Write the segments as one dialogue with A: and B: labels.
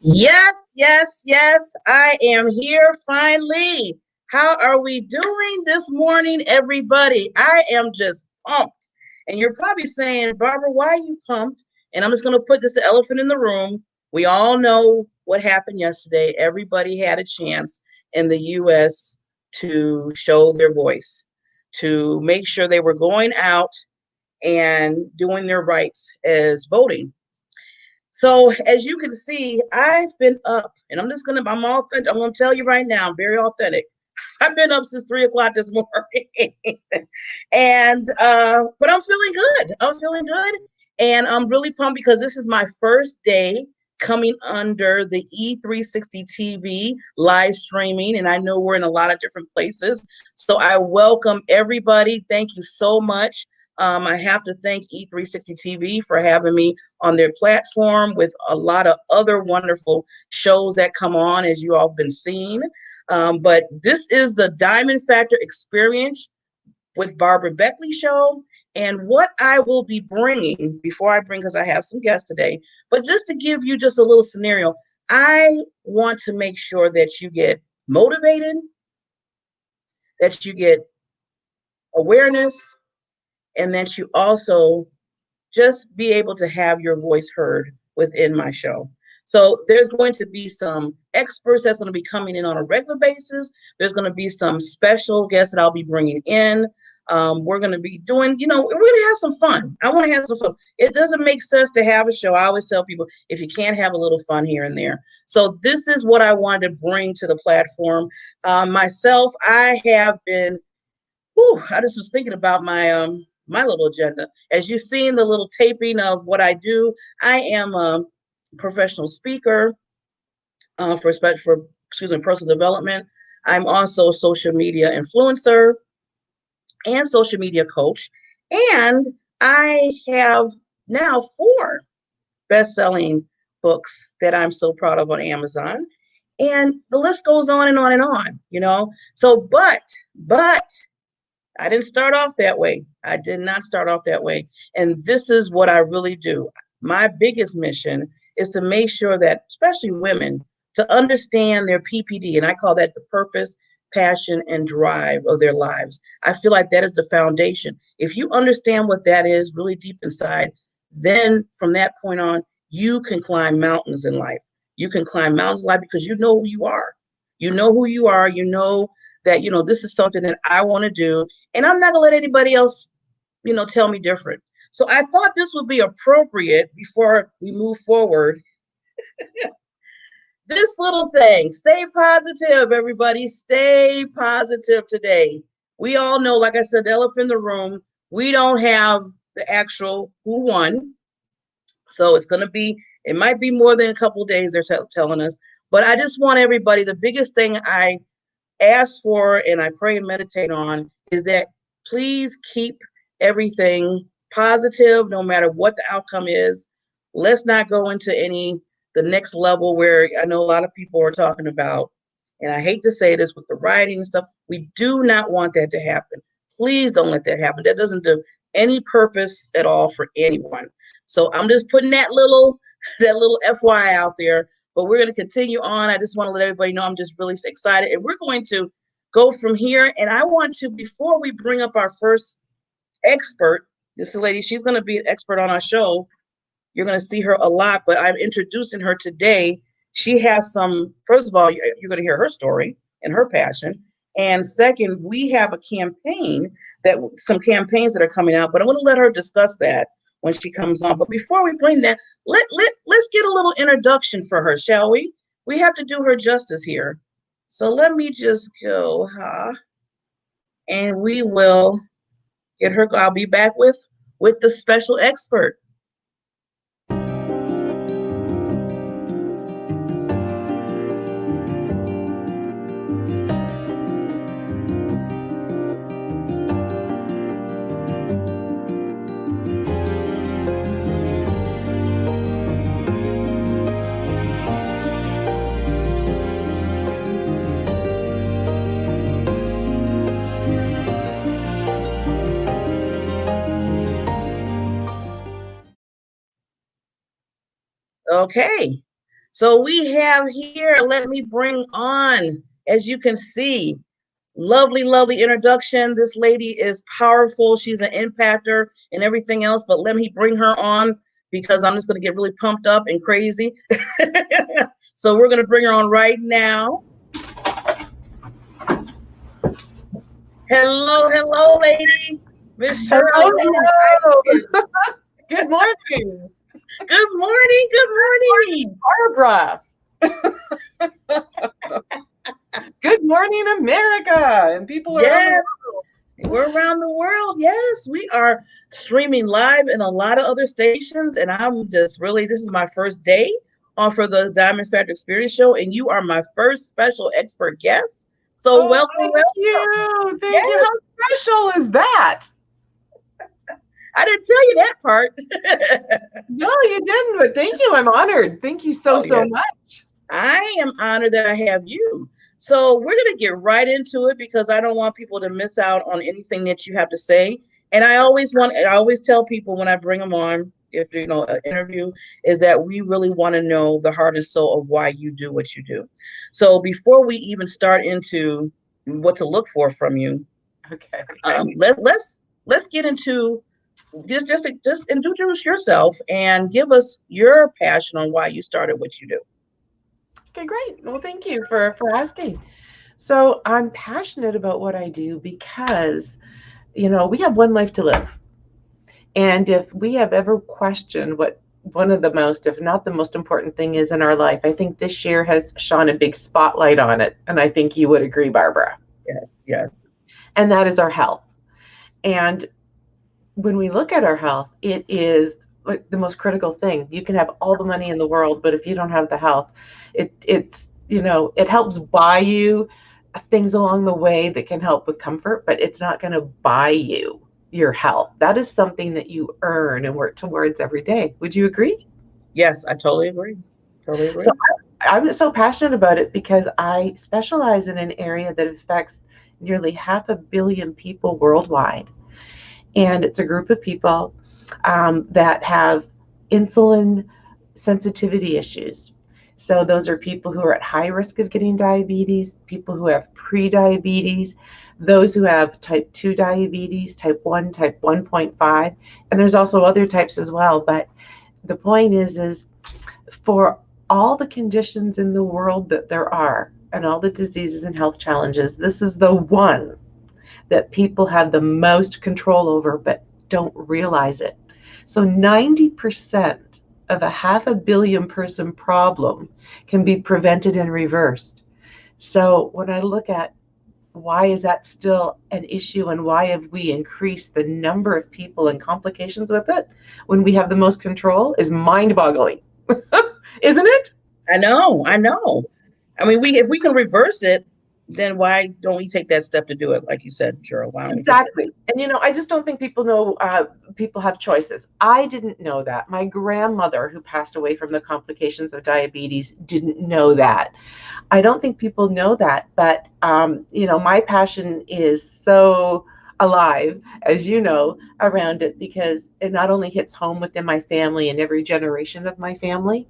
A: Yes, yes, yes. I am here finally. How are we doing this morning, everybody? I am just pumped. And you're probably saying, Barbara, why are you pumped? And I'm just going to put this elephant in the room. We all know what happened yesterday. Everybody had a chance in the U.S. to show their voice, to make sure they were going out and doing their rights as voting. So as you can see, I've been up, and I'm authentic. I'm gonna tell you right now, I'm very authentic. I've been up since 3 o'clock this morning, and but I'm feeling good. I'm feeling good, and I'm really pumped because this is my first day coming under the E360 TV live streaming, and I know we're in a lot of different places. So I welcome everybody. Thank you so much. I have to thank E360 TV for having me on their platform with a lot of other wonderful shows that come on, as you all have been seeing. But this is the Diamond Factor Experience with Barbara Beckley show. And what I will be bringing because I have some guests today, but just to give you just a little scenario, I want to make sure that you get motivated, that you get awareness, and that you also just be able to have your voice heard within my show. So there's going to be some experts that's going to be coming in on a regular basis. There's going to be some special guests that I'll be bringing in. We're going to be doing, we're going to have some fun. I want to have some fun. It doesn't make sense to have a show. I always tell people if you can't have a little fun here and there. So this is what I wanted to bring to the platform. Myself, I have been I just was thinking about my little agenda. As you've seen the little taping of what I do, I am a professional speaker for personal development. I'm also a social media influencer and social media coach, and I have now 4 best-selling books that I'm so proud of on Amazon, and the list goes on and on and on. So, but I didn't start off that way. I did not start off that way. And this is what I really do. My biggest mission is to make sure that, especially women, to understand their PPD. And I call that the purpose, passion, and drive of their lives. I feel like that is the foundation. If you understand what that is really deep inside, then from that point on, you can climb mountains in life. You can climb mountains in life because you know who you are. You know who you are. You know that, this is something that I want to do. And I'm not going to let anybody else, tell me different. So I thought this would be appropriate before we move forward. This little thing, stay positive, everybody. Stay positive today. We all know, like I said, the elephant in the room, we don't have the actual who won. So it might be more than a couple of days they're telling us. But I just want everybody, the biggest thing I ask for and I pray and meditate on is that please keep everything positive no matter what the outcome is. Let's not go into the next level where I know a lot of people are talking about, and I hate to say this with the rioting and stuff, we do not want that to happen. Please don't let that happen. That doesn't do any purpose at all for anyone. So I'm just putting that little FYI out there. But we're going to continue on. I just want to let everybody know I'm just really excited. And we're going to go from here. And I want to, before we bring up our first expert, this lady, she's going to be an expert on our show. You're going to see her a lot, but I'm introducing her today. She has first of all, you're going to hear her story and her passion. And second, we have some campaigns that are coming out, but I want to let her discuss that when she comes on. But before we bring that, let's get a little introduction for her, shall we? We have to do her justice here. So let me just go, and we will get her. I'll be back with the special expert. Okay, So we have here, let me bring on, as you can see, lovely, lovely introduction. This lady is powerful. She's an impactor and everything else, but let me bring her on because I'm just going to get really pumped up and crazy. So we're going to bring her on right now. Hello, hello, lady. Miss
B: Hello,
A: Cheryl Williams.
B: hello. Good morning.
A: Good morning. Good morning.
B: Barbara. Good morning, America, and people around the
A: Yes,
B: world.
A: we're around the world. Yes, we are streaming live in a lot of other stations. And I'm just really, this is my first day on for the Diamond Factor Experience Show. And you are my first special expert guest. So
B: Oh,
A: welcome,
B: thank
A: welcome.
B: you. Thank you.
A: Yes,
B: How special is that?
A: I didn't tell you that part.
B: No, you didn't, but thank you. I'm honored. Thank you so,
A: Oh,
B: so
A: yes.
B: much.
A: I am honored that I have you. So we're going to get right into it because I don't want people to miss out on anything that you have to say. And I always tell people when I bring them on, if you know, an interview, is that we really want to know the heart and soul of why you do what you do. So before we even start into what to look for from you,
B: Okay.
A: let's get into just introduce yourself and give us your passion on why you started what you do.
B: Okay, great. Well, thank you for asking. So I'm passionate about what I do because, we have one life to live. And if we have ever questioned what one of the most, if not the most important thing is in our life, I think this year has shone a big spotlight on it. And I think you would agree, Barbara.
A: Yes, yes.
B: And that is our health. And when we look at our health, it is like the most critical thing. You can have all the money in the world, but if you don't have the health, it helps buy you things along the way that can help with comfort, but it's not going to buy you your health. That is something that you earn and work towards every day. Would you agree?
A: Yes, I totally agree. Totally
B: So
A: agree.
B: I'm so passionate about it because I specialize in an area that affects nearly 500 million people worldwide. And it's a group of people that have insulin sensitivity issues. So those are people who are at high risk of getting diabetes, people who have pre-diabetes, those who have type 2 diabetes, type 1, type 1.5, and there's also other types as well. But the point is for all the conditions in the world that there are and all the diseases and health challenges, this is the one that people have the most control over but don't realize it. So 90% of a 500 million person problem can be prevented and reversed. So when I look at why is that still an issue and why have we increased the number of people and complications with it when we have the most control is mind-boggling. Isn't it?
A: I know, I know. I mean, we if we can reverse it, then why don't we take that step to do it? Like you said, Cheryl, why don't we take that?
B: Exactly. And I just don't think people know people have choices. I didn't know that. My grandmother, who passed away from the complications of diabetes, didn't know that. I don't think people know that, but my passion is so alive, as you know, around it because it not only hits home within my family and every generation of my family,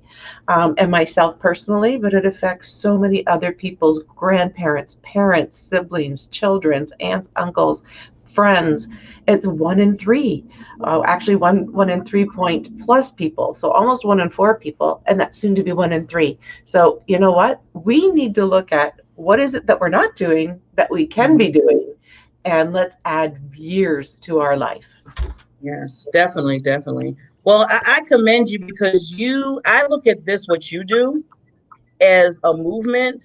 B: and myself personally, but it affects so many other people's grandparents, parents, siblings, children's, aunts, uncles, friends. It's 1 in 3. Actually, one in 3 point plus people. So almost 1 in 4 people, and that's soon to be 1 in 3. So you know what? We need to look at what is it that we're not doing that we can be doing, and let's add years to our life.
A: Yes, definitely, definitely. Well, I commend you because I look at this, what you do, as a movement,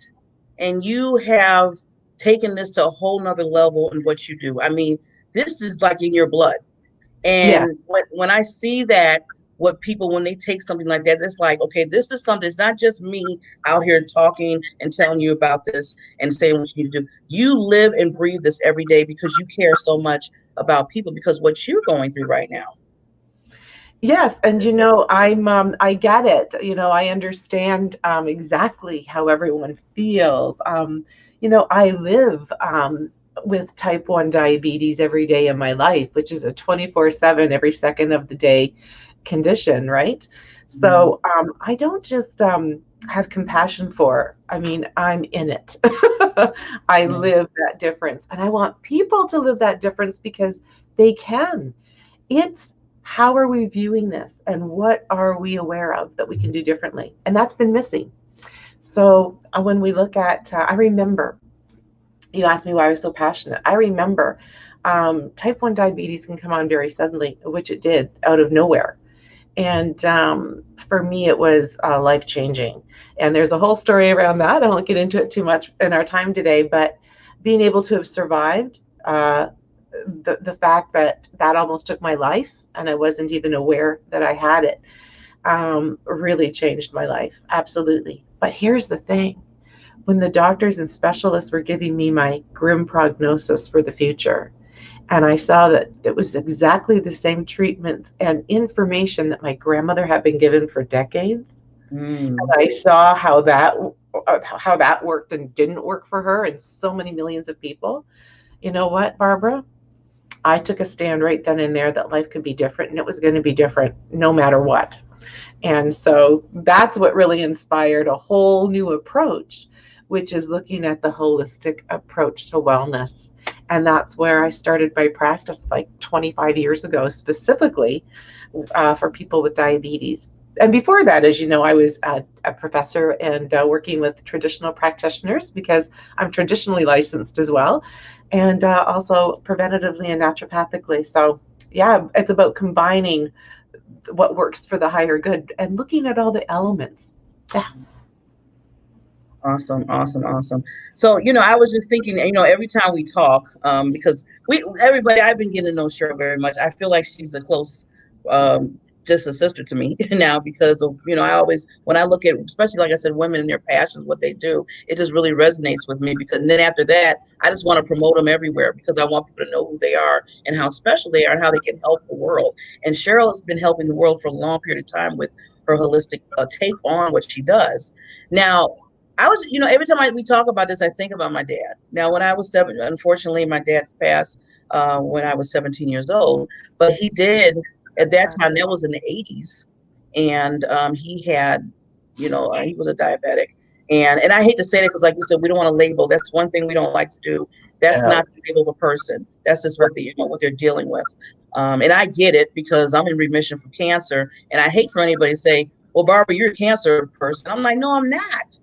A: and you have taken this to a whole nother level in what you do. I mean, this is like in your blood.
B: Yeah.
A: And when I see that, what people, when they take something like that, it's like, okay, this is something, it's not just me out here talking and telling you about this and saying what you need to do. You live and breathe this every day because you care so much about people because what you're going through right now.
B: Yes, and I get it. I understand exactly how everyone feels. I live with type 1 diabetes every day of my life, which is a 24/7 every second of the day condition, right?
A: Mhm.
B: So I don't just have compassion for. I mean, I'm in it. I
A: Yeah.
B: live that difference. And I want people to live that difference because they can. It's how are we viewing this and what are we aware of that we can do differently? And that's been missing. So when we look at, I remember you asked me why I was so passionate. I remember type 1 diabetes can come on very suddenly, which it did out of nowhere. And for me, it was life changing. And there's a whole story around that. I won't get into it too much in our time today, but being able to have survived the fact that that almost took my life and I wasn't even aware that I had it really changed my life. Absolutely. But here's the thing, when the doctors and specialists were giving me my grim prognosis for the future, and I saw that it was exactly the same treatments and information that my grandmother had been given for decades. And
A: Mm.
B: I saw how that worked and didn't work for her and so many millions of people. You know what, Barbara? I took a stand right then and there that life could be different and it was going to be different no matter what. And so that's what really inspired a whole new approach, which is looking at the holistic approach to wellness. And that's where I started my practice like 25 years ago, specifically for people with diabetes. And before that, as you know, I was a professor and working with traditional practitioners because I'm traditionally licensed as well, and also preventatively and naturopathically. So, yeah, it's about combining what works for the higher good and looking at all the elements. Yeah.
A: Awesome, awesome, awesome. So, I was just thinking, every time we talk, because everybody, I've been getting to know Cheryl very much. I feel like she's a close, just a sister to me now because of, I always, when I look at, especially like I said, women and their passions, what they do, it just really resonates with me because and then after that, I just want to promote them everywhere because I want people to know who they are and how special they are and how they can help the world. And Cheryl has been helping the world for a long period of time with her holistic take on what she does. Now, I was, every time we talk about this, I think about my dad. Now, when I was seven, unfortunately, my dad passed when I was 17 years old, but he did at that time, that was in the 80s. And he had, he was a diabetic. And I hate to say that because, like you said, we don't want to label. That's one thing we don't like to do. That's
B: Yeah.
A: not to label a person. That's just what what they're dealing with. And I get it because I'm in remission from cancer. And I hate for anybody to say, well, Barbara, you're a cancer person. I'm like, no, I'm not.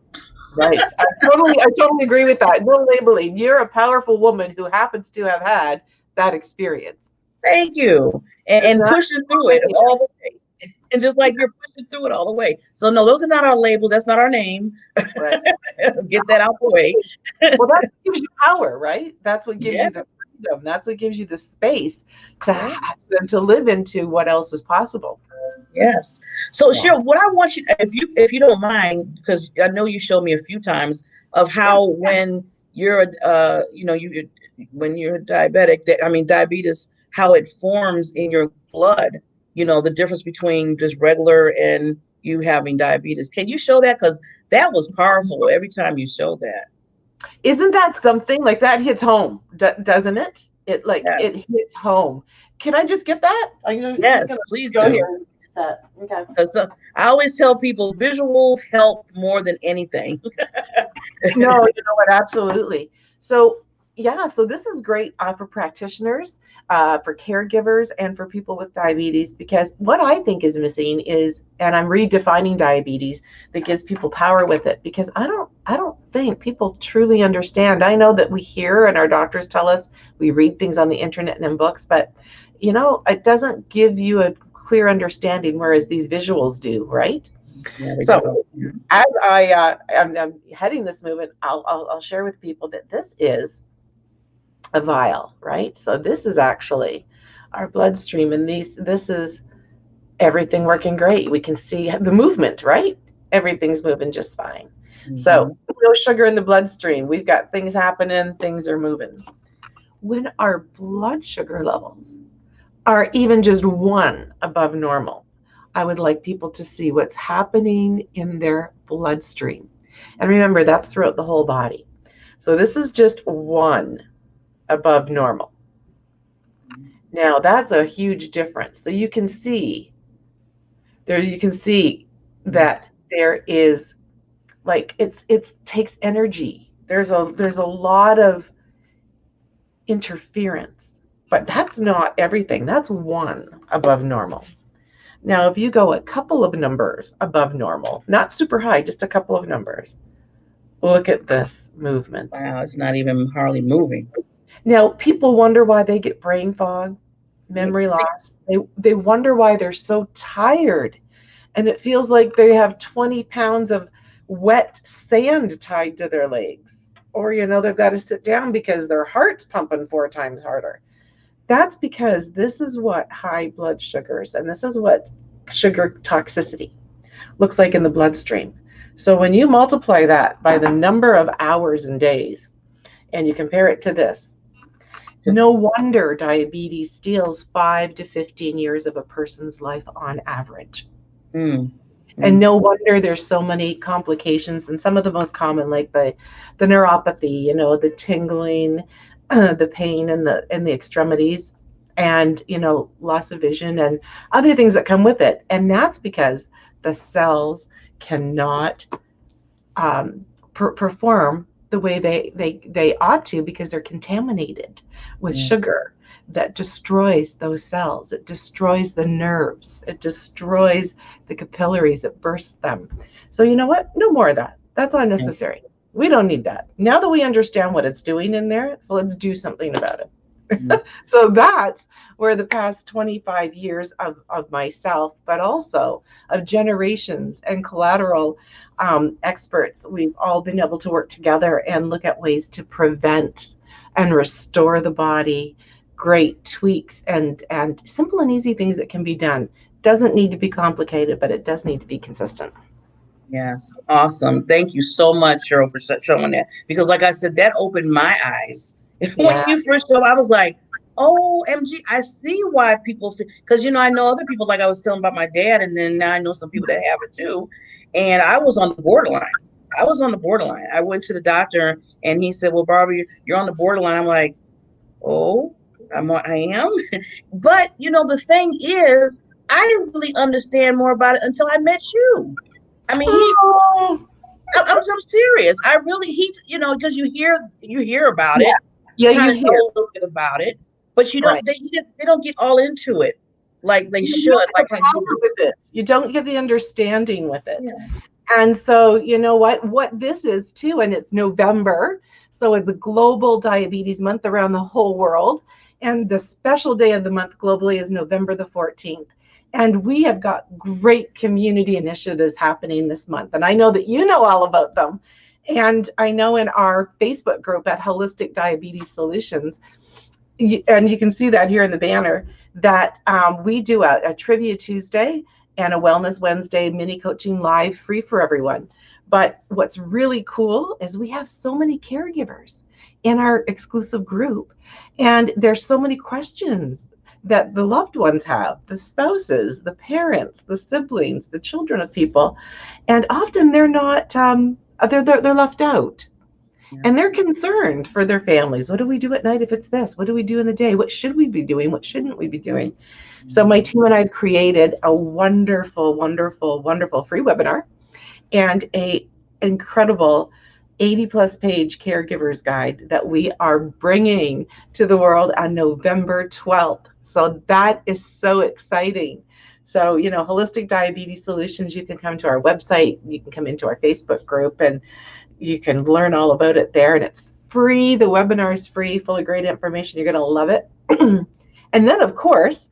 B: Right. I totally agree with that. No labeling. You're a powerful woman who happens to have had that experience.
A: Thank you.
B: And
A: And
B: that's
A: pushing through it all the way. And just like you're pushing through it all the way. So no, those are not our labels. That's not our name.
B: right.
A: Get that out the way.
B: Well, that gives you power, right? That's what gives
A: Yes.
B: you the freedom. That's what gives you the space to
A: Yes.
B: have to live into what else is possible.
A: Yes. So
B: Yeah.
A: Cheryl, what I want you, if you don't mind, because I know you showed me a few times of
B: Yeah.
A: how when you're when you're diabetic, that I mean diabetes, how it forms in your blood. The difference between just regular and you having diabetes. Can you show that? Because that was powerful every time you showed that.
B: Isn't that something like that hits home, doesn't it? It
A: Yes.
B: hits home. Can I just get that? I'm just
A: Yes,
B: gonna
A: please
B: go
A: do.
B: here and get that. Okay.
A: Because I always tell people visuals help more than anything.
B: No, you know what? Absolutely. So, yeah, so this is great for practitioners, for caregivers, and for people with diabetes because what I think is missing is, and I'm redefining diabetes that gives people power with it because I don't think people truly understand. I know that we hear and our doctors tell us, we read things on the internet and in books, but it doesn't give you a clear understanding, whereas these visuals do, right?
A: Yeah, they
B: So
A: do.
B: as I'm heading this movement, I'll share with people that this is a vial, right? So this is actually our bloodstream, and this is everything working great. We can see the movement, right? Everything's moving just fine. So
A: Mhm.
B: no sugar in the bloodstream. We've got things happening, things are moving. When our blood sugar levels are even just one above normal, I would like people to see what's happening in their bloodstream. And remember, that's throughout the whole body. So this is just one above normal. Now that's a huge difference. So you can see that there is Like it takes energy. There's a lot of interference, but that's not everything. That's one above normal. Now, if you go a couple of numbers above normal, not super high, just a couple of numbers, look at this movement.
A: Wow, it's not even hardly moving.
B: Now, people wonder why they get brain fog,
A: Yeah.
B: memory loss. They wonder why they're so tired. And it feels like they have 20 pounds of wet sand tied to their legs. Or, they've got to sit down because their heart's pumping 4 times harder. That's because this is what high blood sugars and this is what sugar toxicity looks like in the bloodstream. So when you multiply that by the number of hours and days and you compare it to this, no wonder diabetes steals 5 to 15 years of a person's life on average.
A: Mm.
B: And no wonder there's so many complications, and some of the most common, like the neuropathy, the tingling, the pain in the extremities, and loss of vision and other things that come with it. And that's because the cells cannot perform the way they ought to, because they're contaminated with sugar that destroys those cells. It destroys the nerves. It destroys the capillaries. It bursts them. So you know what? No more of that. That's unnecessary. We don't need that. Now that we understand what it's doing in there, so let's do something about it. So that's where the past 25 years of myself, but also of generations and collateral experts, we've all been able to work together and look at ways to prevent and restore the body. Great tweaks and simple and easy things that can be done. Doesn't need to be complicated, but it does need to be consistent.
A: Yes, awesome. Thank you so much, Cheryl, for showing that. Because, like I said, that opened my eyes. When
B: Yeah.
A: you first showed, I was like, "OMG, I see why people feel." Because I know other people, like I was telling about my dad, and then now I know some people that have it too. And I was on the borderline. I was on the borderline. I went to the doctor, and he said, "Well, Barbara, you're on the borderline." I'm like, "Oh, I am." But the thing is, I didn't really understand more about it until I met you. I mean,
B: Oh,
A: I'm serious. I really because you hear about
B: yeah.
A: it, you
B: Yeah,
A: kind
B: you
A: of
B: hear.
A: know a little bit about it, but you don't
B: Right.
A: they don't get all into it like they
B: You
A: should,
B: don't get
A: like
B: the
A: how you
B: power
A: do.
B: with it. You don't get the understanding with it.
A: Yeah.
B: And so, you know what this is too, and it's November, so it's a global diabetes month around the whole world. And the special day of the month globally is November the 14th. And we have got great community initiatives happening this month. And I know that you know all about them. And I know in our Facebook group at Holistic Diabetes Solutions, and you can see that here in the banner, that we do a Trivia Tuesday and a Wellness Wednesday mini coaching live, free for everyone. But what's really cool is we have so many caregivers in our exclusive group, and there's so many questions that the loved ones have, the spouses, the parents, the siblings, the children of people, and often they're not they're left out. And they're concerned for their families. What do we do at night if it's this? What do we do in the day? What should we be doing? What shouldn't we be doing? So my team and I have created a wonderful, wonderful, wonderful free webinar and a incredible 80 plus page caregivers guide that we are bringing to the world on November 12th. So that is so exciting. So, Holistic Diabetes Solutions, you can come to our website, you can come into our Facebook group, and you can learn all about it there. And it's free. The webinar is free, full of great information. You're going to love it. And then, of course,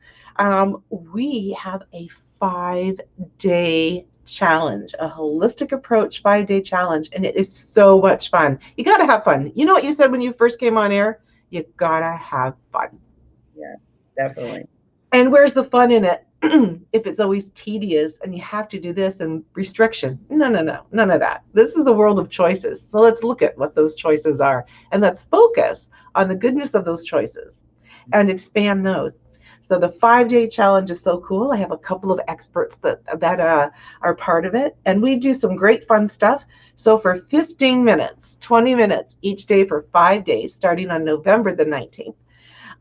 B: we have a 5-day challenge, a holistic approach 5-day challenge, and it is so much fun. You got to have fun. You know what you said when you first came on air? You got to have fun.
A: Yes, definitely.
B: And where's the fun in it? If it's always tedious and you have to do this and restriction. No, none of that. This is a world of choices. So let's look at what those choices are and let's focus on the goodness of those choices and expand those. So the 5-day challenge is so cool. I have a couple of experts that are part of it, and we do some great fun stuff. So for 15 minutes, 20 minutes each day for 5 days, starting on November the 19th,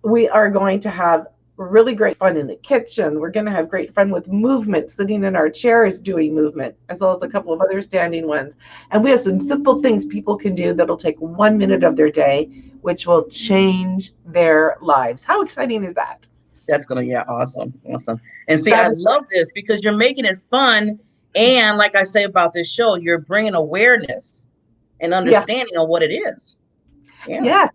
B: we are going to have really great fun in the kitchen. We're going to have great fun with movement, sitting in our chairs doing movement, as well as a couple of other standing ones. And we have some simple things people can do that'll take 1 minute of their day, which will change their lives. How exciting is that?
A: That's gonna, yeah, awesome, awesome. And see, I
B: That is,
A: love this because you're making it fun, and like I say about this show, you're bringing awareness and
B: yeah,
A: understanding on what it is. Yeah.
B: yeah.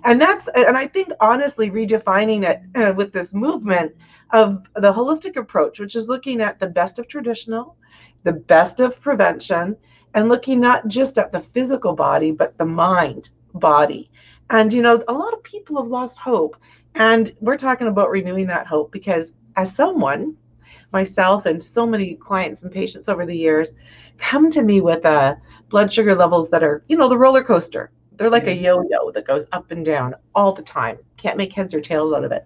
B: And I think honestly, redefining it with this movement of the holistic approach, which is looking at the best of traditional, the best of prevention, and looking not just at the physical body, but the mind body. And, a lot of people have lost hope. And we're talking about renewing that hope because, as someone, myself and so many clients and patients over the years come to me with blood sugar levels that are, the roller coaster. They're like a
A: Mhm.
B: yo-yo that goes up and down all the time. Can't make heads or tails out of it.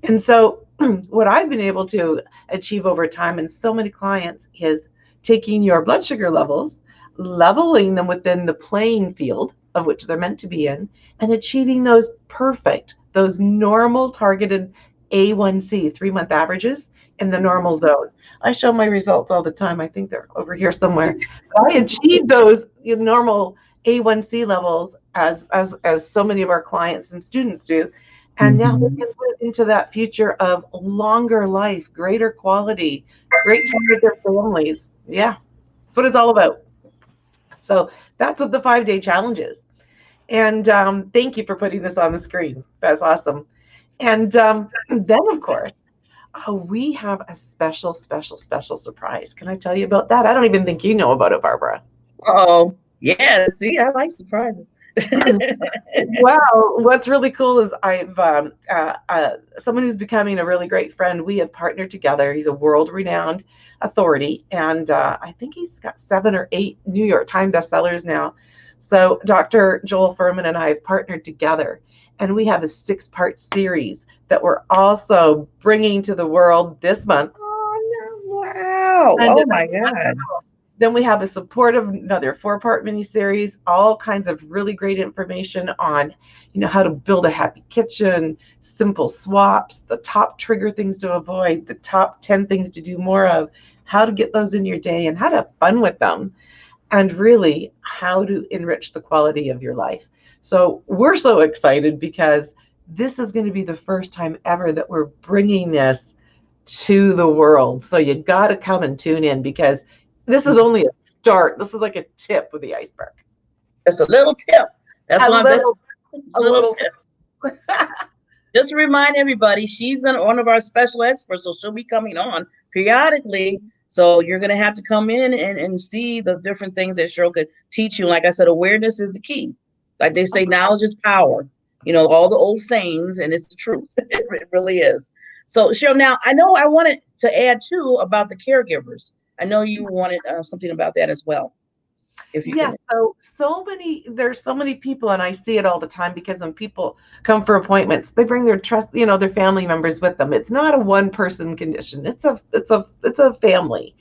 B: And so what I've been able to achieve over time and so many clients is taking your blood sugar levels, leveling them within the playing field of which they're meant to be in, and achieving those perfect, those normal targeted A1C 3-month averages in the normal zone. I show my results all the time. I think they're over here somewhere. But I achieved those normal A1C levels as so many of our clients and students do. And now we
A: Mhm.
B: can move into that future of longer life, greater quality, great time with their families. Yeah, that's what it's all about. So that's what the 5-day challenge is. And thank you for putting this on the screen. That's awesome. And then, of course, we have a special, special, special surprise. Can I tell you about that? I don't even think you know about it, Barbara.
A: Uh-oh. Yeah, see, I like surprises.
B: Well, what's really cool is I've someone who's becoming a really great friend. We have partnered together. He's a world-renowned authority, and I think he's got 7 or 8 New York Times bestsellers now. So Dr. Joel Furman and I have partnered together, and we have a 6-part series that we're also bringing to the world this month.
A: Oh no! Wow!
B: And
A: Oh my God!
B: then we have a supportive another 4-part mini-series, all kinds of really great information on, how to build a happy kitchen, simple swaps, the top trigger things to avoid, the top 10 things to do more of, how to get those in your day and how to have fun with them, and really how to enrich the quality of your life. So we're so excited because this is going to be the first time ever that we're bringing this to the world. So you got to come and tune in because this is only a start. This is like a tip of the iceberg.
A: Just a little tip. That's
B: A
A: why that's
B: little,
A: a
B: a
A: little
B: little.
A: tip. Just to remind everybody, she's gonna one of our special experts, so she'll be coming on periodically. So you're gonna have to come in and see the different things that Cheryl could teach you. Like I said, awareness is the key. Like they say, knowledge is power. All the old sayings, and it's the truth. It really is. So Cheryl, now I know I wanted to add too about the caregivers. I know you wanted something about that as well. If you
B: Yeah,
A: can.
B: there's so many people, and I see it all the time because when people come for appointments, they bring their their family members with them. It's not a one person condition. It's a family.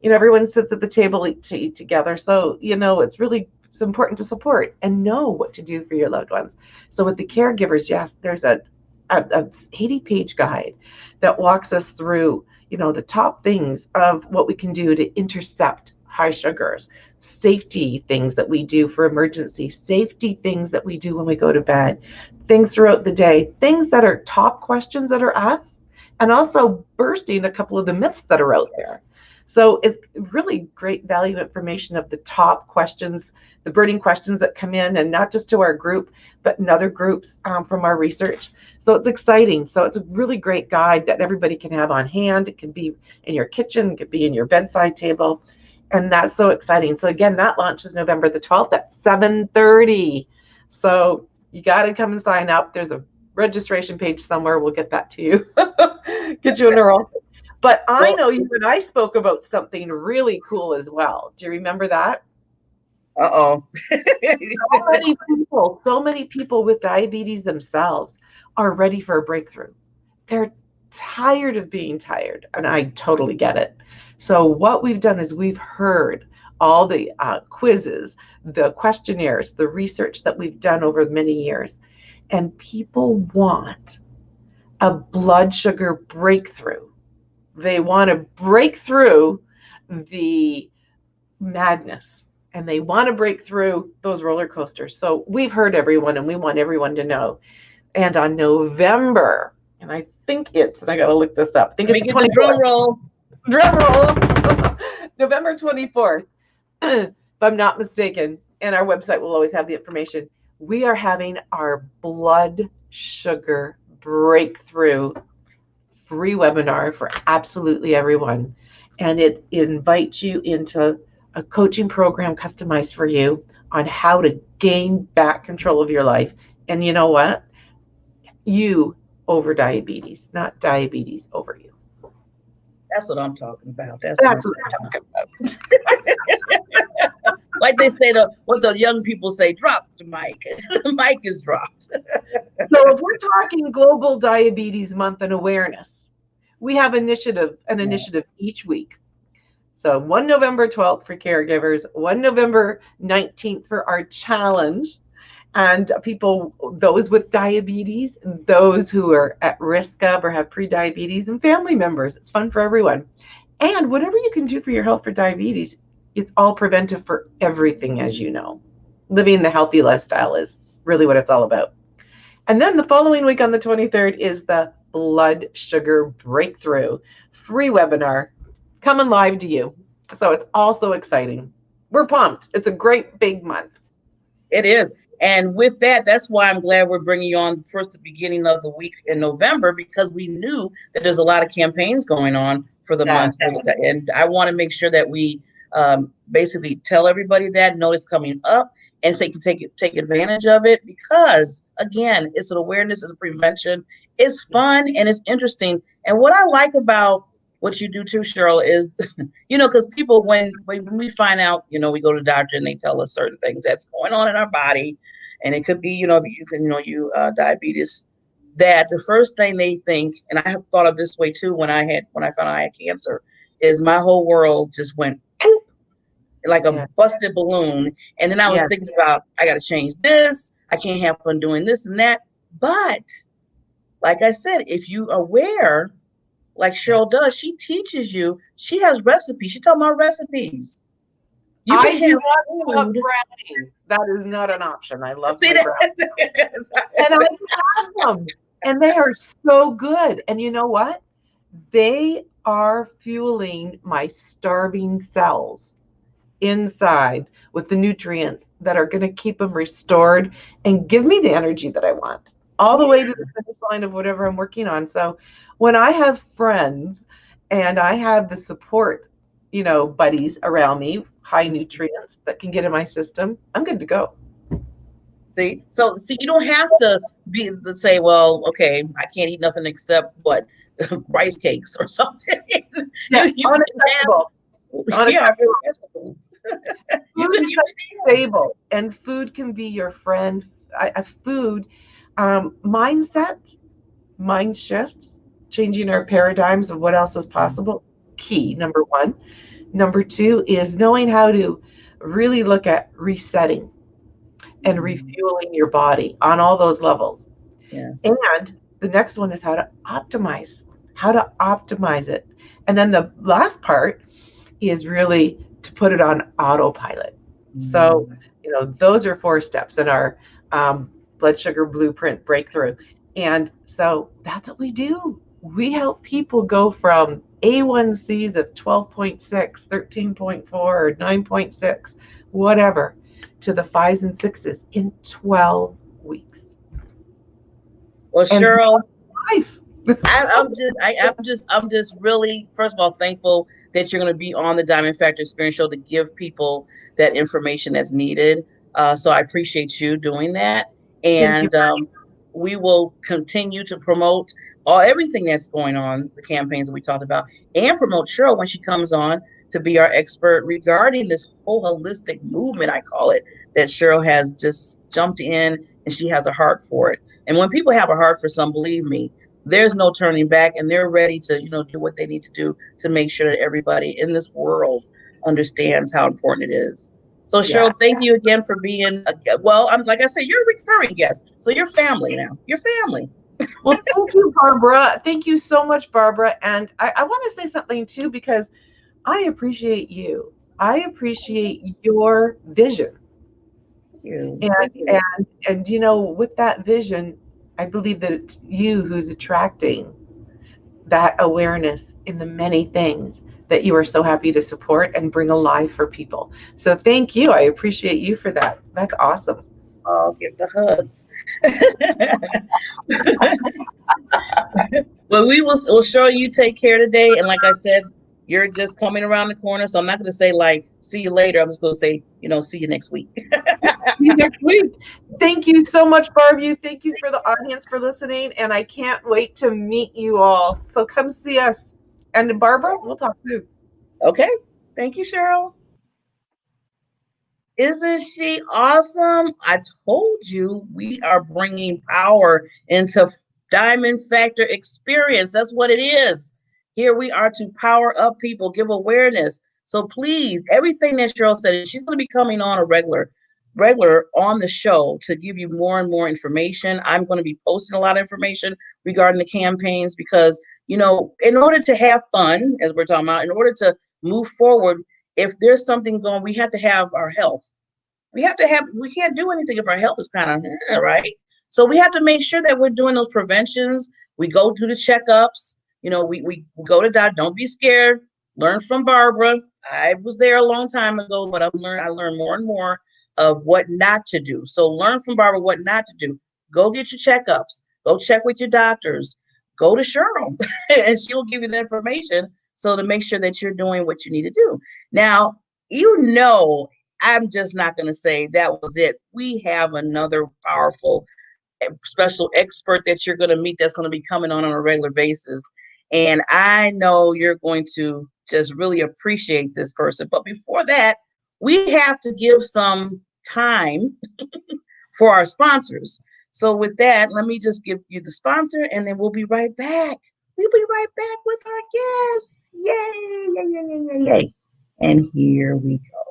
B: Everyone sits at the table to eat together. So, it's important to support and know what to do for your loved ones. So with the caregivers, yes, there's a 80-page guide that walks us through, the top things of what we can do to intercept high sugars, safety things that we do for emergency, safety things that we do when we go to bed, things throughout the day, things that are top questions that are asked, and also bursting a couple of the myths that are out there. So it's really great value information of the top questions, the burning questions that come in, and not just to our group, but in other groups from our research. So it's exciting. So it's a really great guide that everybody can have on hand. It can be in your kitchen, it could be in your bedside table. And that's so exciting. So again, that launches November the 12th at 7:30. So you got to come and sign up. There's a registration page somewhere. We'll get that to you. Get you enrolled. But I
A: Well,
B: know you and I spoke about something really cool as well. Do you remember that?
A: uh-oh.
B: So many people with diabetes themselves are ready for a breakthrough. They're tired of being tired, and I totally get it. So what we've done is we've heard all the quizzes, the questionnaires, the research that we've done over many years, and people want a blood sugar breakthrough. They want to break through the madness, and they want to break through those roller coasters. So we've heard everyone, and we want everyone to know. And on November, and I think it's, and I got to look this up, I think
A: Let me
B: it's
A: get the drum
B: 24th.
A: roll.
B: Drum roll. November 24th, if I'm not mistaken, and our website will always have the information. We are having our blood sugar breakthrough free webinar for absolutely everyone. And it invites you into a coaching program customized for you on how to gain back control of your life. And you know what? You over diabetes, not diabetes over you.
A: That's what I'm talking about.
B: That's what I'm talking
A: about. Like they say, what the young people say, drop the mic. The mic is dropped.
B: So if we're talking Global Diabetes Month and awareness, we have an initiative each week. So 1 November 12th for caregivers, 1 November 19th for our challenge. And people, those with diabetes, those who are at risk of or have pre-diabetes, and family members. It's fun for everyone. And whatever you can do for your health for diabetes, it's all preventive for everything, as you know. Living the healthy lifestyle is really what it's all about. And then the following week on the 23rd is the Blood Sugar Breakthrough free webinar coming live to you. So it's also exciting. We're pumped. It's a great big month.
A: It is. And with that, that's why I'm glad we're bringing you on first the beginning of the week in November, because we knew that there's a lot of campaigns going on for the month. And I want to make sure that we basically tell everybody that, know it's coming up, and so you can take advantage of it, because, again, it's an awareness, it's a prevention. It's fun and it's interesting. And what I like about what you do too, Cheryl, is, because people, when we find out, we go to the doctor and they tell us certain things that's going on in our body, and it could be, diabetes, that the first thing they think, and I have thought of this way too, when I found out I had cancer, is my whole world just went poof, like a busted balloon. And then I was thinking about, I got to change this. I can't have fun doing this and that. But like I said, if you are aware, like Cheryl does, she teaches you. She has recipes. She talking about recipes.
B: You can have love brownies. That is not an option. I love my brownies. And I have them. And they are so good. And you know what? They are fueling my starving cells inside with the nutrients that are going to keep them restored and give me the energy that I want all the way to the finish line of whatever I'm working on. So when I have friends and I have the support, buddies around me, high nutrients that can get in my system, I'm good to go.
A: See, so you don't have to say, well, okay, I can't eat nothing except what rice cakes or something.
B: Unacceptable.
A: Vegetables.
B: Food is stable, and food can be your friend. Food mindset, mind shifts, changing our paradigms of what else is possible. Key, number one. Number two is knowing how to really look at resetting and refueling your body on all those levels.
A: Yes.
B: And the next one is how to optimize it. And then the last part is really to put it on autopilot. So, those are 4 steps in our blood sugar blueprint breakthrough. And so that's what we do. We help people go from A1Cs of 12.6, 13.4, or 9.6, whatever, to the 5s and 6s in 12 weeks.
A: Well, Cheryl, I'm just really, first of all, thankful that you're going to be on the Diamond Factor Experience Show to give people that information that's needed. So I appreciate you doing that. And we will continue to promote everything that's going on, the campaigns that we talked about, and promote Cheryl when she comes on to be our expert regarding this whole holistic movement, I call it, that Cheryl has just jumped in, and she has a heart for it. And when people have a heart for something, believe me, there's no turning back, and they're ready to, do what they need to do to make sure that everybody in this world understands how important it is. So, Cheryl, thank you again for being, like I said, you're a recurring guest. So you're family now. You're family.
B: Well, thank you, Barbara. Thank you so much, Barbara. And I want to say something too, because I appreciate you. I appreciate your vision.
A: Thank you.
B: And
A: Thank you.
B: and you know, with that vision, I believe that it's you who's attracting that awareness in the many things that you are so happy to support and bring alive for people. So thank you. I appreciate you for that. That's awesome.
A: I'll give the hugs. Well, we'll show you take care today. And like I said, you're just coming around the corner. So I'm not going to say like, see you later. I'm just going to say, see you next week.
B: See you next week. Thank you so much, Barb. Thank you for the audience for listening. And I can't wait to meet you all. So come see us. And Barbara, we'll talk soon.
A: Okay. Thank you, Cheryl. Isn't she awesome? I told you we are bringing power into Diamond Factor Experience. That's what it is. Here we are to power up people, give awareness. So please, everything that Cheryl said, she's going to be coming on a regular on the show to give you more and more information. I'm going to be posting a lot of information regarding the campaigns because, in order to have fun, as we're talking about, in order to move forward, if there's something going, we have to have our health. We can't do anything if our health is kind of right. So we have to make sure that we're doing those preventions. We go do the checkups. We go to doctor. Don't be scared. Learn from Barbara. I was there a long time ago, but I learned more and more of what not to do. So learn from Barbara what not to do. Go get your checkups. Go check with your doctors. Go to Cheryl, and she'll give you the information so to make sure that you're doing what you need to do. Now, I'm just not going to say that was it. We have another powerful special expert that you're going to meet that's going to be coming on a regular basis. And I know you're going to just really appreciate this person. But before that, we have to give some time for our sponsors. So with that, let me just give you the sponsor and then we'll be right back. We'll be right back with our guests. Yay, yay, yay, yay, yay, yay. And here we go.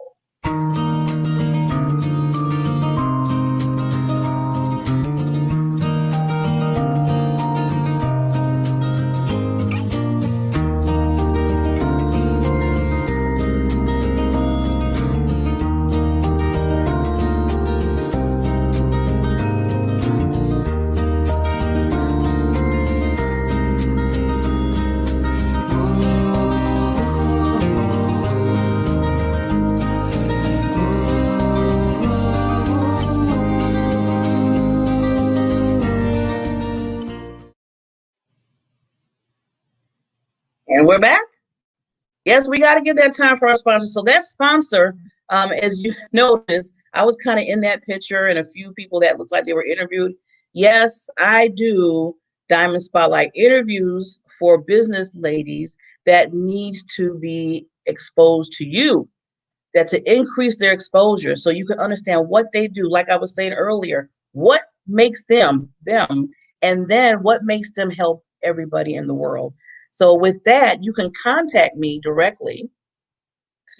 A: And we're back. Yes, we got to give that time for our sponsor. So that sponsor, as you notice, I was kind of in that picture and a few people that looks like they were interviewed. Yes, I do Diamond Spotlight interviews for business ladies that needs to be exposed to you, that to increase their exposure so you can understand what they do. Like I was saying earlier, what makes them, and then what makes them help everybody in the world. So with that, you can contact me directly,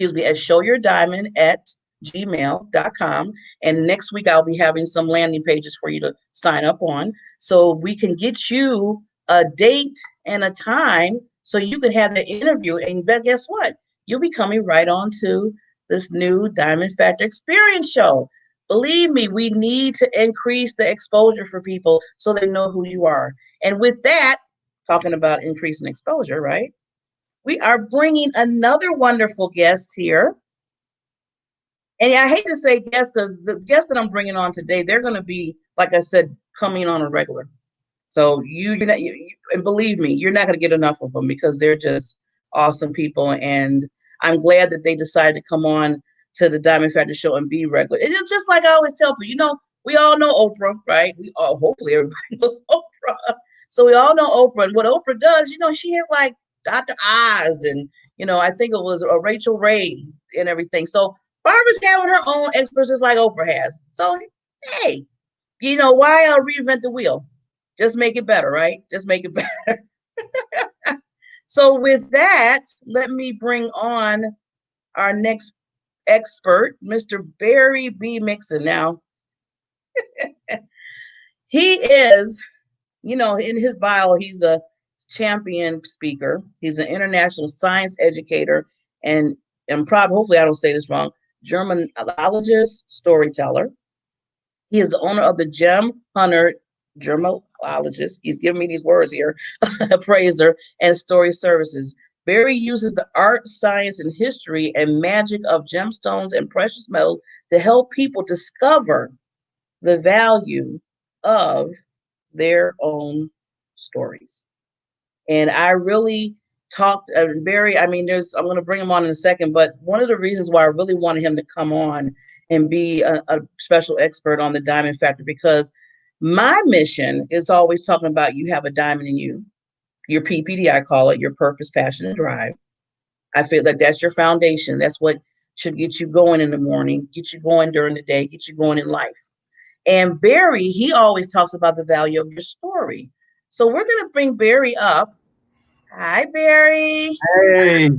A: at showyourdiamond@gmail.com. And next week, I'll be having some landing pages for you to sign up on so we can get you a date and a time so you can have the interview. And guess what? You'll be coming right on to this new Diamond Factor Experience show. Believe me, we need to increase the exposure for people so they know who you are. And with that, talking about increasing exposure, right? We are bringing another wonderful guest here. And I hate to say guest because the guests that I'm bringing on today, they're going to be, like I said, coming on a regular. So and believe me, you're not going to get enough of them because they're just awesome people. And I'm glad that they decided to come on to the Diamond Factor show and be regular. It's just like I always tell people, we all know Oprah, right? Hopefully everybody knows Oprah. So we all know Oprah. And what Oprah does, she has like Dr. Oz and, I think it was Rachel Ray and everything. So Barbara's having her own experts just like Oprah has. So, hey, why reinvent the wheel? Just make it better, right? Just make it better. So with that, let me bring on our next expert, Mr. Barry B. Mixon. Now, he is in his bio, he's a champion speaker. He's an international science educator and probably, hopefully I don't say this wrong, Germanologist, storyteller. He is the owner of the Gem Hunter Germanologist. He's giving me these words here, appraiser and story services. Barry uses the art, science, and history and magic of gemstones and precious metals to help people discover the value of their own stories. And I really talked Barry. I mean, I'm going to bring him on in a second, but one of the reasons why I really wanted him to come on and be a special expert on the diamond factor, because my mission is always talking about you have a diamond in you, your PPD, I call it, your purpose, passion, and drive. I feel like that's your foundation. That's what should get you going in the morning, get you going during the day, get you going in life. And Barry, he always talks about the value of your story. So we're going to bring Barry up. Hi, Barry.
C: Hey,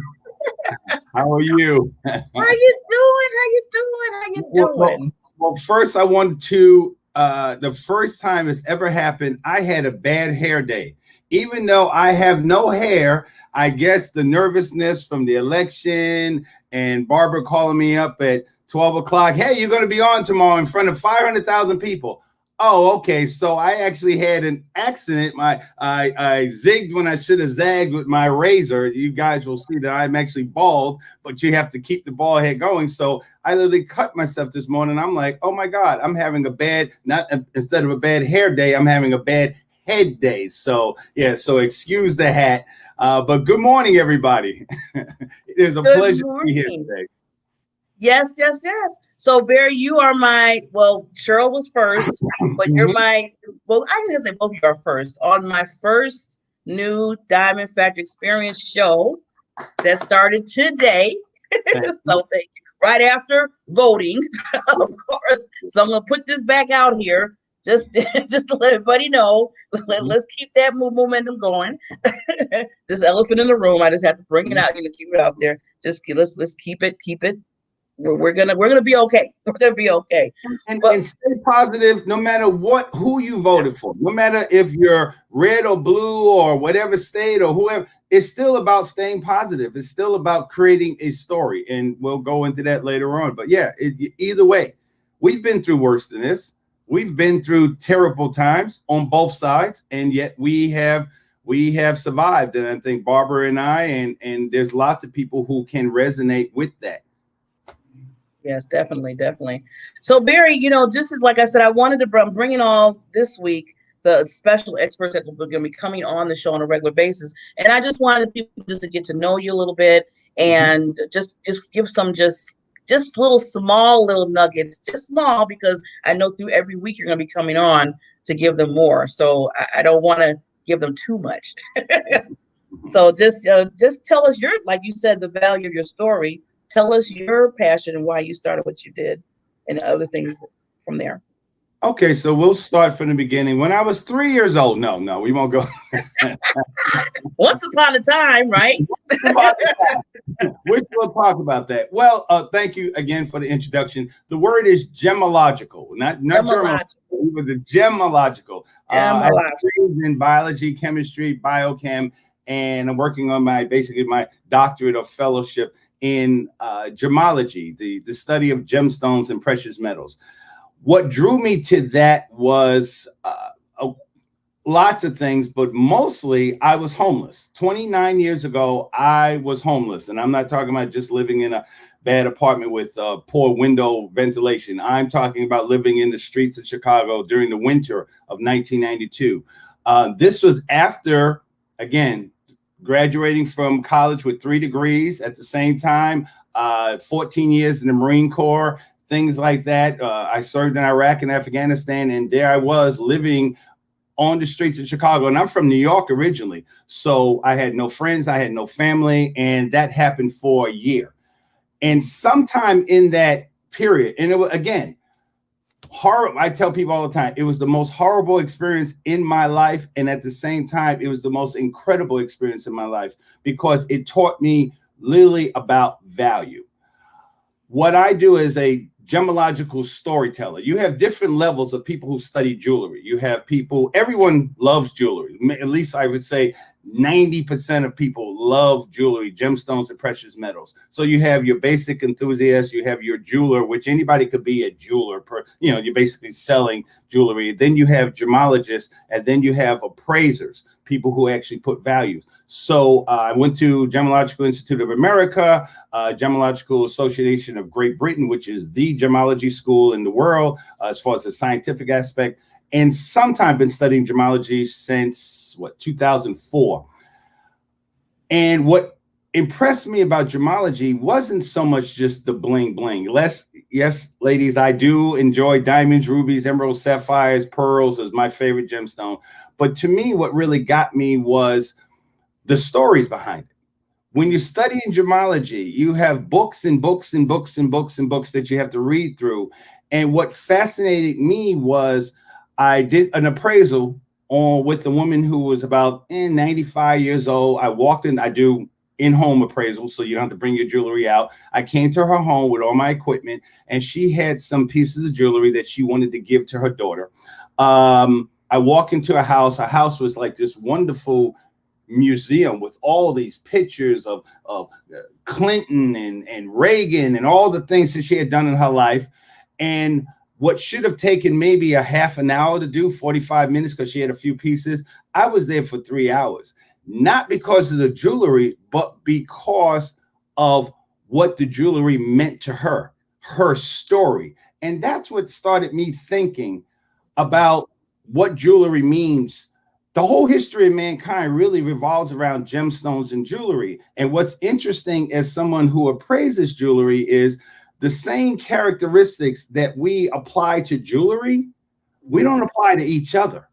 C: how are you?
A: How you doing? How you doing? How you doing?
C: Well, first I want to, the first time it's ever happened, I had a bad hair day. Even though I have no hair, I guess the nervousness from the election and Barbara calling me up at 12 o'clock. Hey, you're going to be on tomorrow in front of 500,000 people. Oh, okay. So I actually had an accident. I zigged when I should have zagged with my razor. You guys will see that I'm actually bald, but you have to keep the bald head going. So I literally cut myself this morning. I'm like, oh my God, I'm having a bad, not instead of a bad hair day, I'm having a bad head day. So yeah, so excuse the hat. But good morning, everybody. It is a pleasure to be here today.
A: Yes, yes, yes. So Barry, you are Cheryl was first, but you're I can say both of you are first on my first new Diamond Factor Experience show that started today. So thank you. Right after voting, of course. So I'm gonna put this back out here just to let everybody know. Let's keep that momentum going. This elephant in the room, I just have to bring it out, keep it out there. Let's keep it. We're gonna be okay. We're gonna be okay.
C: And stay positive no matter who you voted for. No matter if you're red or blue or whatever state or whoever, it's still about staying positive. It's still about creating a story, and we'll go into that later on. But yeah, either way, we've been through worse than this. We've been through terrible times on both sides, and yet we have survived. And I think Barbara and I, and there's lots of people who can resonate with that.
A: Yes, definitely. So Barry, just as like I said, I wanted to bring in all this week the special experts that are going to be coming on the show on a regular basis, and I just wanted people just to get to know you a little bit and just give some just little small little nuggets, just small, because I know through every week you're going to be coming on to give them more. So I don't want to give them too much. So just tell us like you said, the value of your story. Tell us your passion and why you started what you did and other things from there.
C: Okay, so we'll start from the beginning. When I was 3 years old, no, we won't go.
A: Once upon a time, right?
C: Which we'll talk about that. Well, thank you again for the introduction. The word is gemological, not German, but the gemological. I have degrees in biology, chemistry, biochem, and I'm working on my doctorate or fellowship in gemology, the study of gemstones and precious metals. What drew me to that was lots of things, but mostly I was homeless. 29 years ago, I was homeless. And I'm not talking about just living in a bad apartment with poor window ventilation. I'm talking about living in the streets of Chicago during the winter of 1992. This was after, again, graduating from college with 3 degrees at the same time, 14 years in the Marine Corps, things like that. I served in Iraq and Afghanistan, and there I was living on the streets of Chicago. And I'm from New York originally. So I had no friends, I had no family, and that happened for a year. And sometime in that period, and it was, again, horrible. I tell people all the time, it was the most horrible experience in my life. And at the same time, it was the most incredible experience in my life because it taught me literally about value. What I do as a gemological storyteller. You have different levels of people who study jewelry. You have people, everyone loves jewelry. At least I would say 90% of people love jewelry, gemstones and precious metals. So you have your basic enthusiast, you have your jeweler, which anybody could be a jeweler. You're basically selling jewelry. Then you have gemologists, and then you have appraisers, people who actually put values. So I went to Gemological Institute of America, Gemological Association of Great Britain, which is the gemology school in the world as far as the scientific aspect. And sometime been studying gemology since 2004. And what impressed me about gemology wasn't so much just the bling bling. Yes, ladies, I do enjoy diamonds, rubies, emeralds, sapphires, pearls is my favorite gemstone. But to me, what really got me was the stories behind it. When you're studying gemology, you have books and books and books and books and books that you have to read through. And what fascinated me was I did an appraisal with a woman who was about 95 years old. I walked in, I do in-home appraisal, so you don't have to bring your jewelry out. I came to her home with all my equipment, and she had some pieces of jewelry that she wanted to give to her daughter. I walk into a house. Her house was like this wonderful museum with all these pictures of Clinton and Reagan and all the things that she had done in her life. And what should have taken maybe a half an hour to do, 45 minutes, because she had a few pieces, I was there for 3 hours. Not because of the jewelry, but because of what the jewelry meant to her, her story. And that's what started me thinking about what jewelry means. The whole history of mankind really revolves around gemstones and jewelry. And what's interesting as someone who appraises jewelry is the same characteristics that we apply to jewelry, we don't apply to each other.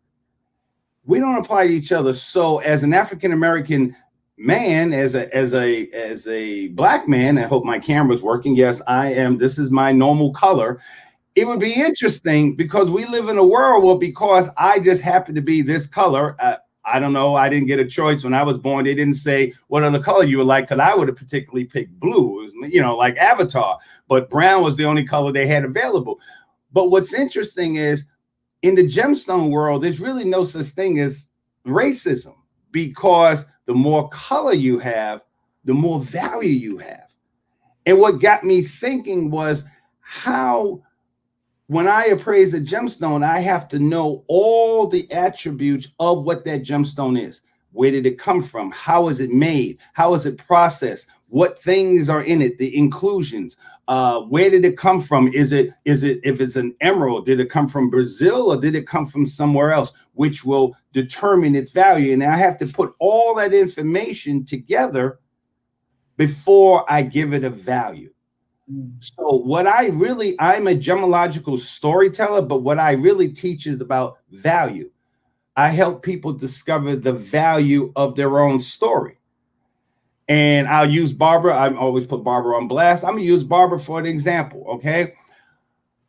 C: We don't apply to each other. So as an African-American man, as a black man, I hope my camera's working. Yes, I am. This is my normal color. It would be interesting because we live in a world where because I just happen to be this color, I don't know, I didn't get a choice when I was born. They didn't say what other color you would like, because I would have particularly picked blue. It was, like Avatar, but brown was the only color they had available. But what's interesting is in the gemstone world, there's really no such thing as racism, because the more color you have, the more value you have. And what got me thinking was how, when I appraise a gemstone, I have to know all the attributes of what that gemstone is. Where did it come from? How is it made? How is it processed? What things are in it? The inclusions. Where did it come from? Is it if it's an emerald, did it come from Brazil or did it come from somewhere else, which will determine its value? And I have to put all that information together before I give it a value. So I'm a gemological storyteller, but what I really teach is about value. I help people discover the value of their own story. And I'll use Barbara. I always put Barbara on blast. I'm going to use Barbara for an example, okay?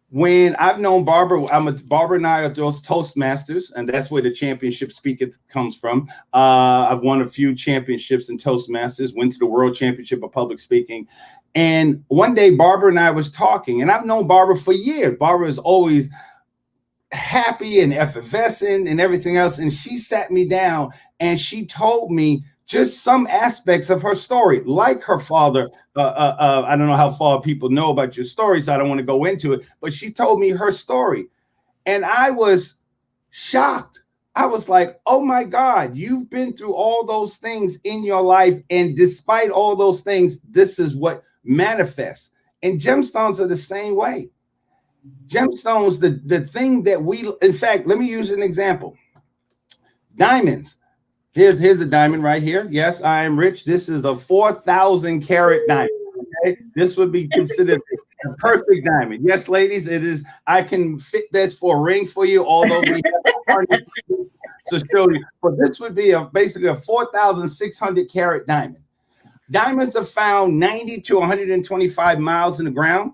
C: When I've known Barbara, Barbara and I are those Toastmasters, and that's where the championship speaker comes from. I've won a few championships in Toastmasters, went to the World Championship of Public Speaking. And one day, Barbara and I was talking, and I've known Barbara for years. Barbara is always happy and effervescent and everything else. And she sat me down and she told me just some aspects of her story, like her father. I don't know how far people know about your story, so I don't want to go into it. But she told me her story. And I was shocked. I was like, oh my God, you've been through all those things in your life. And despite all those things, this is what manifests. And gemstones are the same way. Gemstones, the thing that in fact, let me use an example. Diamonds. Here's a diamond right here. Yes, I am rich. This is a 4,000 carat diamond. Okay? This would be considered a perfect diamond. Yes, ladies, it is. I can fit this for a ring for you, although we have to show you. But this would be basically a 4,600 carat diamond. Diamonds are found 90 to 125 miles in the ground.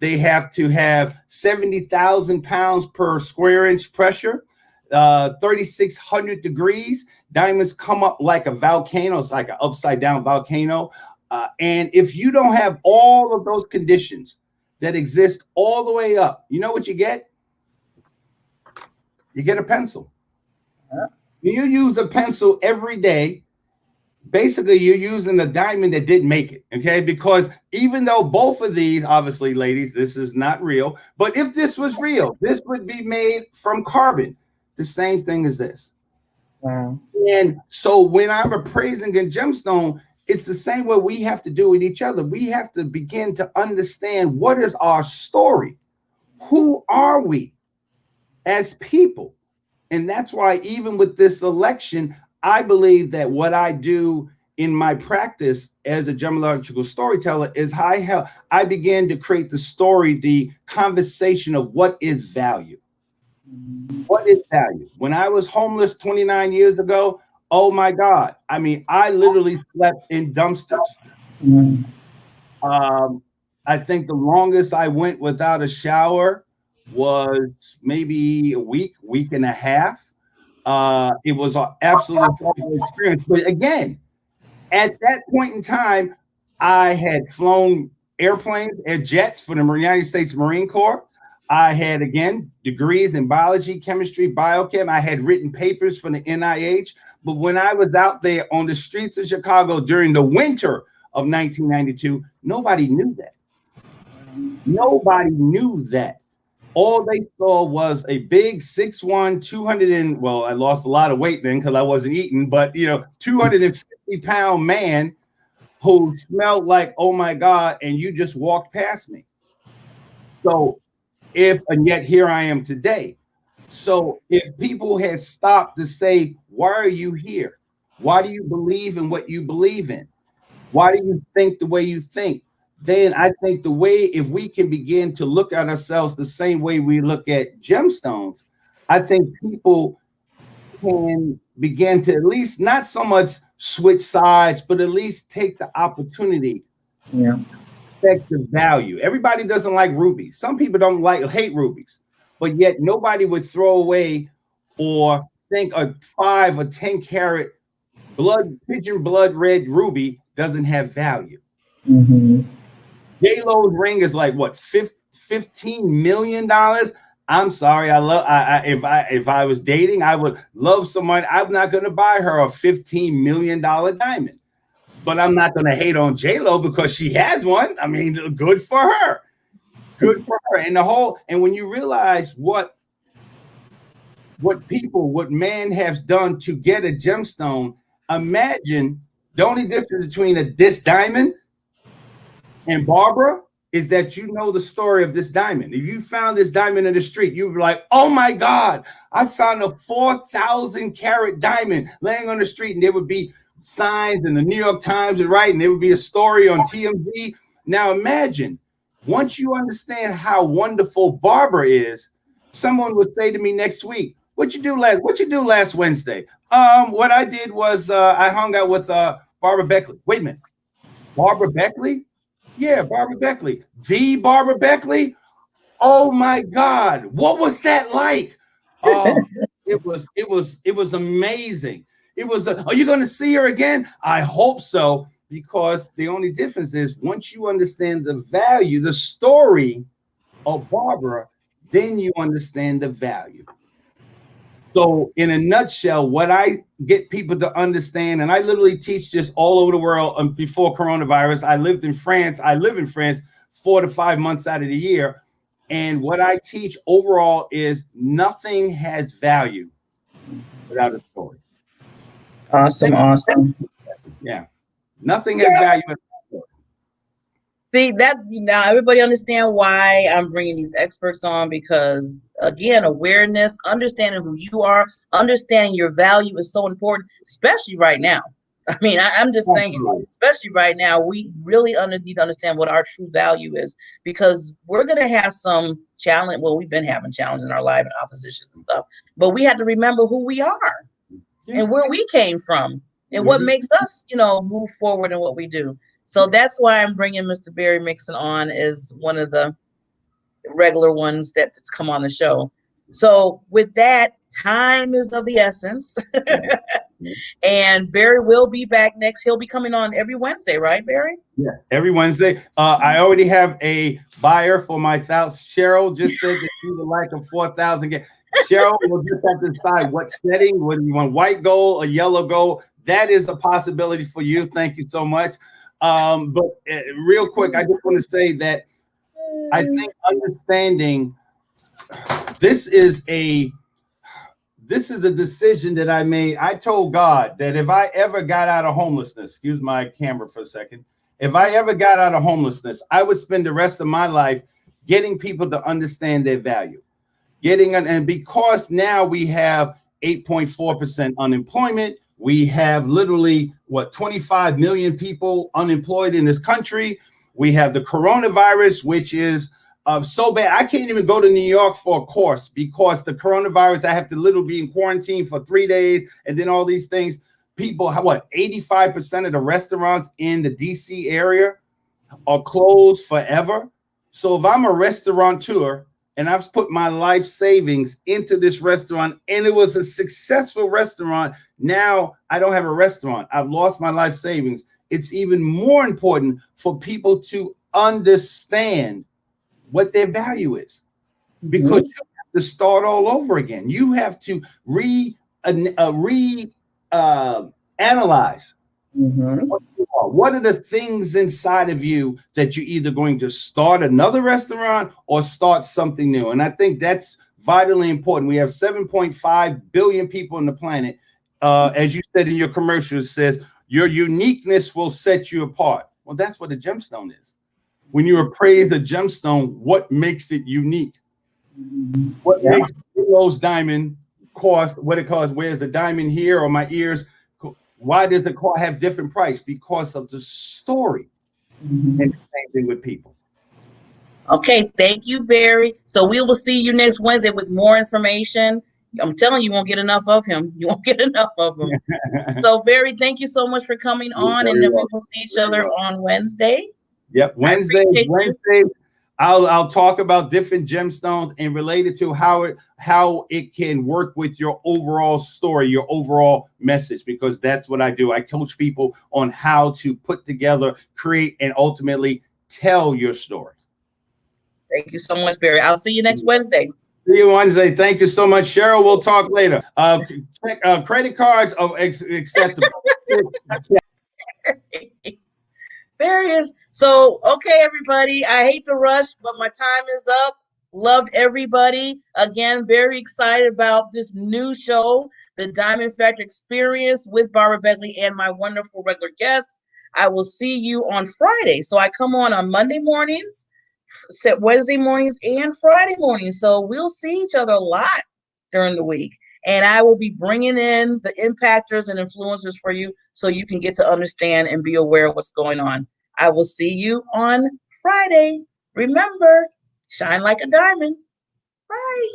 C: They have to have 70,000 pounds per square inch pressure, 3,600 degrees. Diamonds come up like a volcano. It's like an upside down volcano. And if you don't have all of those conditions, that exist all the way up. You know what you get? You get a pencil. You use a pencil every day. Basically, you're using the diamond that didn't make it, okay? Because even though both of these, obviously, ladies, this is not real, but if this was real, this would be made from carbon, the same thing as this.
A: Wow.
C: And so when I'm appraising a gemstone, it's the same way we have to do with each other. We have to begin to understand what is our story. Who are we as people? And that's why even with this election, I believe that what I do in my practice as a gemological storyteller is I began to create the story, the conversation of what is value. What is value? When I was homeless 29 years ago, oh my God. I mean, I literally slept in dumpsters. I think the longest I went without a shower was maybe a week and a half. It was an absolutely horrible experience. But again, at that point in time, I had flown airplanes and jets for the United States Marine Corps. I had, again, degrees in biology, chemistry, biochem. I had written papers for the NIH. But when I was out there on the streets of Chicago during the winter of 1992, nobody knew that. Nobody knew that. All they saw was a big 6'1", 200 and, well, I lost a lot of weight then because I wasn't eating, but 250-pound man who smelled like, oh my God, and you just walked past me. So and yet here I am today. So if people had stopped to say, why are you here? Why do you believe in what you believe in? Why do you think the way you think? Then I think if we can begin to look at ourselves the same way we look at gemstones, I think people can begin to at least not so much switch sides, but at least take the opportunity to respect the value. Everybody doesn't like rubies. Some people hate rubies, but yet nobody would throw away or think a 5 or 10 carat pigeon blood red ruby doesn't have value. J-Lo's ring is like what, $15 million? I'm sorry. If I was dating, I would love someone. I'm not going to buy her a $15 million diamond, but I'm not going to hate on J-Lo because she has one. I mean, good for her. Good for her. And when you realize what man has done to get a gemstone, imagine the only difference between this diamond and Barbara is that you know the story of this diamond. If you found this diamond in the street, you'd be like, oh my God, I found a 4,000 carat diamond laying on the street. And there would be signs in the New York Times would write, and there would be a story on TMZ. Now imagine, once you understand how wonderful Barbara is, someone would say to me next week, what you do last Wednesday? What I did was I hung out with Barbara Beckley. Wait a minute. Barbara Beckley? Yeah, Barbara Beckley. The Barbara Beckley? Oh my God. What was that like? It was amazing. It was are you going to see her again? I hope so, because the only difference is once you understand the value, the story of Barbara, then you understand the value. So in a nutshell, what I get people to understand, and I literally teach this all over the world before coronavirus. I live in France 4 to 5 months out of the year. And what I teach overall is nothing has value without a story.
A: Awesome.
C: Yeah. Nothing has value without a story.
A: See that now everybody understand why I'm bringing these experts on, because again, awareness, understanding who you are, understanding your value is so important, especially right now. I mean, I'm just saying, especially right now, we really need to understand what our true value is, because we're going to have some challenge. Well, we've been having challenges in our life and oppositions and stuff, but we have to remember who we are and where we came from and what makes us, move forward in what we do. So that's why I'm bringing Mr. Barry Mixon on as one of the regular ones that's come on the show. So with that, time is of the essence. And Barry will be back next. He'll be coming on every Wednesday, right, Barry?
C: Yeah, every Wednesday. I already have a buyer for my house. Cheryl just said that she would like a 4,000. Cheryl will just have to decide what setting, whether you want white gold or yellow gold. That is a possibility for you. Thank you so much. But real quick, I just want to say that I think understanding this is a decision that I made. I told God that if I ever got out of homelessness, excuse my camera for a second, if I ever got out of homelessness, I would spend the rest of my life getting people to understand their value. And because now we have 8.4% unemployment, we have literally 25 million people unemployed in this country. We have the coronavirus, which is so bad. I can't even go to New York for a course because the coronavirus, I have to literally be in quarantine for 3 days and then all these things. People, 85% of the restaurants in the DC area are closed forever. So if I'm a restaurateur and I've put my life savings into this restaurant and it was a successful restaurant, now I don't have a restaurant. I've lost my life savings. It's even more important for people to understand what their value is, because you have to start all over again. You have to analyze what are the things inside of you that you're either going to start another restaurant or start something new. And I think that's vitally important. We have 7.5 billion people on the planet. As you said in your commercial, it says your uniqueness will set you apart. Well, that's what a gemstone is. When you appraise a gemstone, what makes it unique? What makes Rose diamond cost what it costs? Where's the diamond here or my ears? Why does the car have different price? Because of the story. And the same thing with people.
A: Okay, thank you, Barry. So we will see you next Wednesday with more information. I'm telling you, won't get enough of him. You won't get enough of him. So, Barry, thank you so much for coming on, and then we will see each other on Wednesday.
C: Yep, Wednesday. I'll talk about different gemstones and related to how it can work with your overall story, your overall message, because that's what I do. I coach people on how to put together, create, and ultimately tell your story.
A: Thank you so much, Barry. I'll see you next Wednesday.
C: See you Wednesday. Thank you so much, Cheryl. We'll talk later. Credit cards are acceptable.
A: There he is. So, okay, everybody. I hate to rush, but my time is up. Loved everybody. Again, very excited about this new show, the Diamond Factor Experience with Barbara Beckley and my wonderful regular guests. I will see you on Friday. So I come on Monday mornings, Wednesday mornings, and Friday mornings. So we'll see each other a lot during the week. And I will be bringing in the impactors and influencers for you so you can get to understand and be aware of what's going on. I will see you on Friday. Remember, shine like a diamond. Bye.